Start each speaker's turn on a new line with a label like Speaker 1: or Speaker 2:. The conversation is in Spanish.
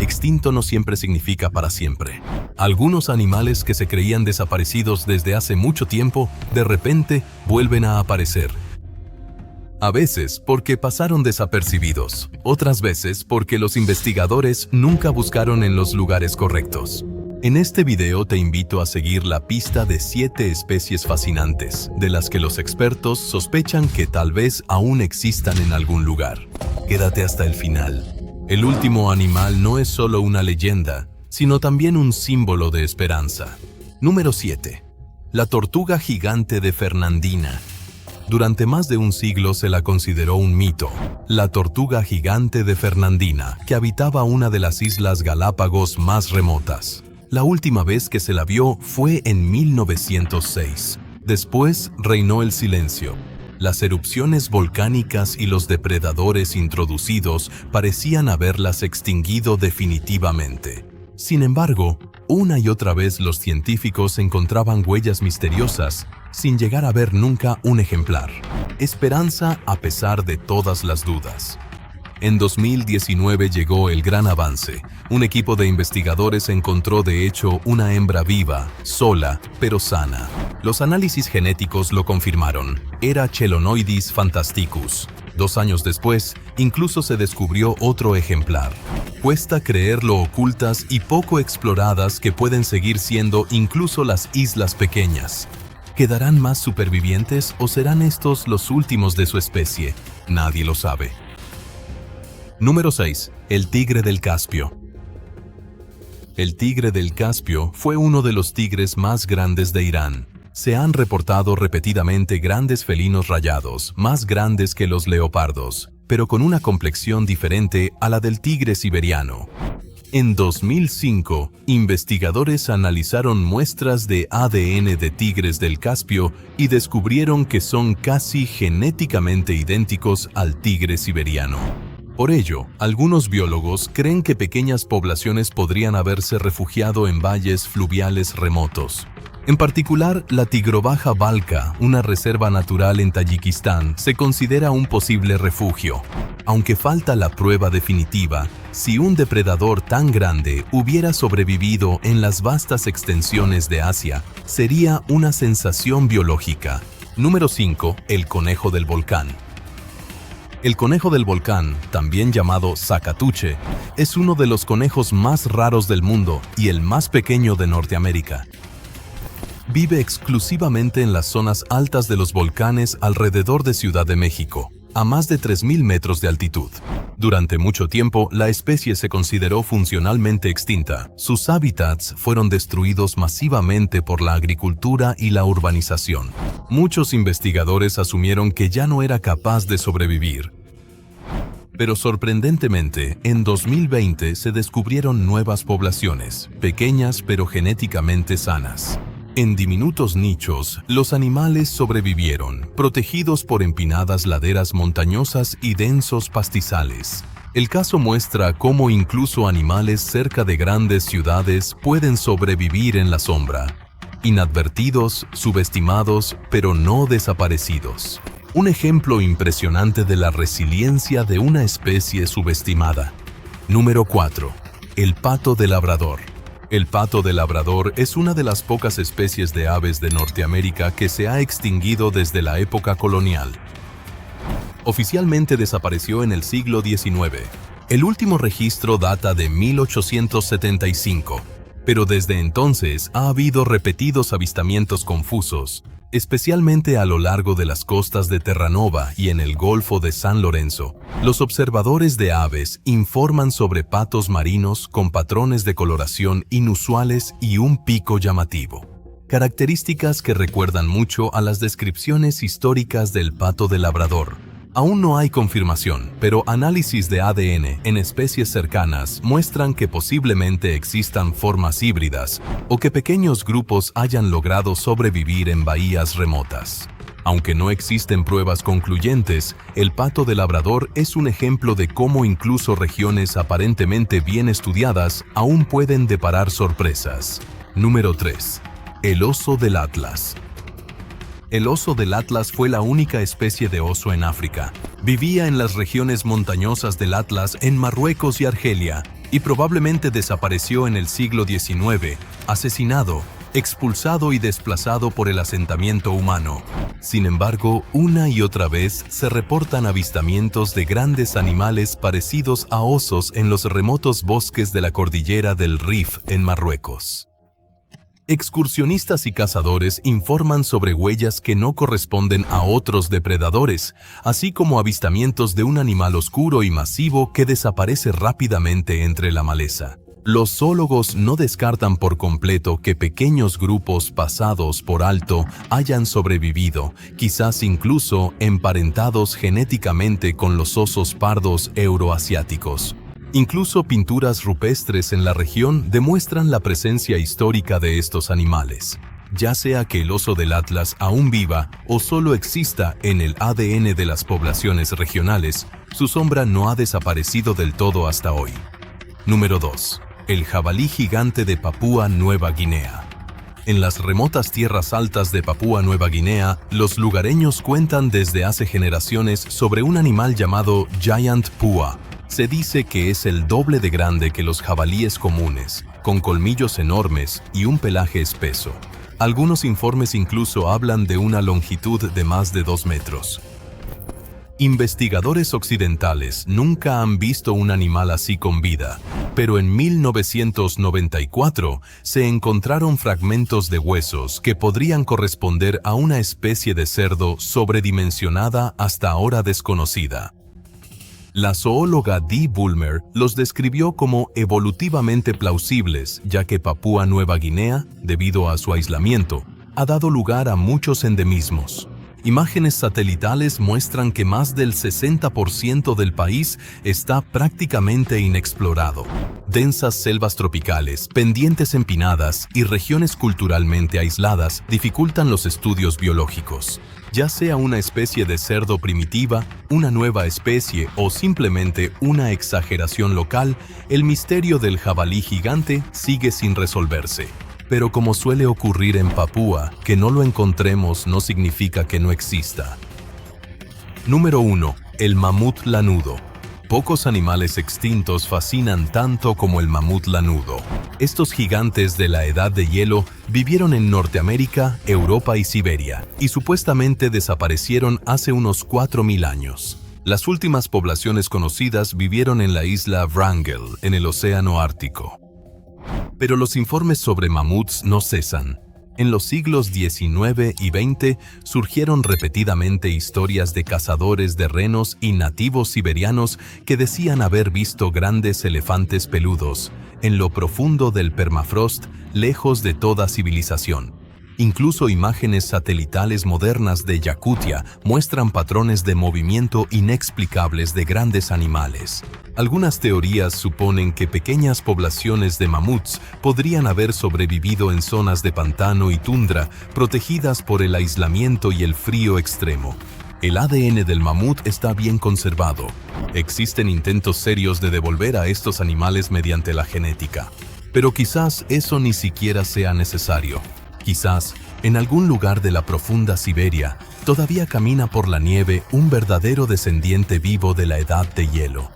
Speaker 1: extinto no siempre significa para siempre. Algunos animales que se creían desaparecidos desde hace mucho tiempo, de repente vuelven a aparecer. A veces porque pasaron desapercibidos, otras veces porque los investigadores nunca buscaron en los lugares correctos. En este video te invito a seguir la pista de 7 especies fascinantes, de las que los expertos sospechan que tal vez aún existan en algún lugar. Quédate hasta el final. El último animal no es solo una leyenda, sino también un símbolo de esperanza. Número 7. La tortuga gigante de Fernandina. Durante más de un siglo se la consideró un mito, la tortuga gigante de Fernandina, que habitaba una de las islas Galápagos más remotas. La última vez que se la vio fue en 1906. Después reinó el silencio. Las erupciones volcánicas y los depredadores introducidos parecían haberlas extinguido definitivamente. Sin embargo, una y otra vez los científicos encontraban huellas misteriosas, sin llegar a ver nunca un ejemplar. Esperanza a pesar de todas las dudas. En 2019 llegó el gran avance. Un equipo de investigadores encontró de hecho una hembra viva, sola, pero sana. Los análisis genéticos lo confirmaron. Era Chelonoidis fantasticus. 2 años después, incluso se descubrió otro ejemplar. Cuesta creer lo ocultas y poco exploradas que pueden seguir siendo incluso las islas pequeñas. ¿Quedarán más supervivientes o serán estos los últimos de su especie? Nadie lo sabe. Número 6. El tigre del Caspio. El tigre del Caspio fue uno de los tigres más grandes de Irán. Se han reportado repetidamente grandes felinos rayados, más grandes que los leopardos, pero con una complexión diferente a la del tigre siberiano. En 2005, investigadores analizaron muestras de ADN de tigres del Caspio y descubrieron que son casi genéticamente idénticos al tigre siberiano. Por ello, algunos biólogos creen que pequeñas poblaciones podrían haberse refugiado en valles fluviales remotos. En particular, la tigrobaja Balkha, una reserva natural en Tayikistán, se considera un posible refugio. Aunque falta la prueba definitiva, si un depredador tan grande hubiera sobrevivido en las vastas extensiones de Asia, sería una sensación biológica. Número 5. El conejo del volcán. El conejo del volcán, también llamado Zacatuche, es uno de los conejos más raros del mundo y el más pequeño de Norteamérica. Vive exclusivamente en las zonas altas de los volcanes alrededor de Ciudad de México, a más de 3.000 metros de altitud. Durante mucho tiempo, la especie se consideró funcionalmente extinta. Sus hábitats fueron destruidos masivamente por la agricultura y la urbanización. Muchos investigadores asumieron que ya no era capaz de sobrevivir. Pero sorprendentemente, en 2020 se descubrieron nuevas poblaciones, pequeñas pero genéticamente sanas. En diminutos nichos, los animales sobrevivieron, protegidos por empinadas laderas montañosas y densos pastizales. El caso muestra cómo incluso animales cerca de grandes ciudades pueden sobrevivir en la sombra. Inadvertidos, subestimados, pero no desaparecidos. Un ejemplo impresionante de la resiliencia de una especie subestimada. Número 4. El pato de Labrador. El pato de Labrador es una de las pocas especies de aves de Norteamérica que se ha extinguido desde la época colonial. Oficialmente desapareció en el siglo XIX. El último registro data de 1875, pero desde entonces ha habido repetidos avistamientos confusos, especialmente a lo largo de las costas de Terranova y en el Golfo de San Lorenzo. Los observadores de aves informan sobre patos marinos con patrones de coloración inusuales y un pico llamativo. Características que recuerdan mucho a las descripciones históricas del pato de Labrador. Aún no hay confirmación, pero análisis de ADN en especies cercanas muestran que posiblemente existan formas híbridas o que pequeños grupos hayan logrado sobrevivir en bahías remotas. Aunque no existen pruebas concluyentes, el pato de Labrador es un ejemplo de cómo incluso regiones aparentemente bien estudiadas aún pueden deparar sorpresas. Número 3. El oso del Atlas. El oso del Atlas fue la única especie de oso en África. Vivía en las regiones montañosas del Atlas en Marruecos y Argelia, y probablemente desapareció en el siglo XIX, asesinado, expulsado y desplazado por el asentamiento humano. Sin embargo, una y otra vez se reportan avistamientos de grandes animales parecidos a osos en los remotos bosques de la cordillera del Rif en Marruecos. Excursionistas y cazadores informan sobre huellas que no corresponden a otros depredadores, así como avistamientos de un animal oscuro y masivo que desaparece rápidamente entre la maleza. Los zoólogos no descartan por completo que pequeños grupos pasados por alto hayan sobrevivido, quizás incluso emparentados genéticamente con los osos pardos euroasiáticos. Incluso pinturas rupestres en la región demuestran la presencia histórica de estos animales. Ya sea que el oso del Atlas aún viva o solo exista en el ADN de las poblaciones regionales, su sombra no ha desaparecido del todo hasta hoy. Número 2. El jabalí gigante de Papúa Nueva Guinea. En las remotas tierras altas de Papúa Nueva Guinea, los lugareños cuentan desde hace generaciones sobre un animal llamado Giant Pua. Se dice que es el doble de grande que los jabalíes comunes, con colmillos enormes y un pelaje espeso. Algunos informes incluso hablan de una longitud de más de 2 metros. Investigadores occidentales nunca han visto un animal así con vida, pero en 1994 se encontraron fragmentos de huesos que podrían corresponder a una especie de cerdo sobredimensionada hasta ahora desconocida. La zoóloga Dee Bulmer los describió como evolutivamente plausibles, ya que Papúa Nueva Guinea, debido a su aislamiento, ha dado lugar a muchos endemismos. Imágenes satelitales muestran que más del 60% del país está prácticamente inexplorado. Densas selvas tropicales, pendientes empinadas y regiones culturalmente aisladas dificultan los estudios biológicos. Ya sea una especie de cerdo primitiva, una nueva especie o simplemente una exageración local, el misterio del jabalí gigante sigue sin resolverse. Pero como suele ocurrir en Papúa, que no lo encontremos no significa que no exista. Número 1. El mamut lanudo. Pocos animales extintos fascinan tanto como el mamut lanudo. Estos gigantes de la edad de hielo vivieron en Norteamérica, Europa y Siberia, y supuestamente desaparecieron hace unos 4.000 años. Las últimas poblaciones conocidas vivieron en la isla Wrangel, en el Océano Ártico. Pero los informes sobre mamuts no cesan. En los siglos XIX y XX surgieron repetidamente historias de cazadores de renos y nativos siberianos que decían haber visto grandes elefantes peludos en lo profundo del permafrost, lejos de toda civilización. Incluso imágenes satelitales modernas de Yakutia muestran patrones de movimiento inexplicables de grandes animales. Algunas teorías suponen que pequeñas poblaciones de mamuts podrían haber sobrevivido en zonas de pantano y tundra, protegidas por el aislamiento y el frío extremo. El ADN del mamut está bien conservado. Existen intentos serios de devolver a estos animales mediante la genética. Pero quizás eso ni siquiera sea necesario. Quizás, en algún lugar de la profunda Siberia, todavía camina por la nieve un verdadero descendiente vivo de la edad de hielo.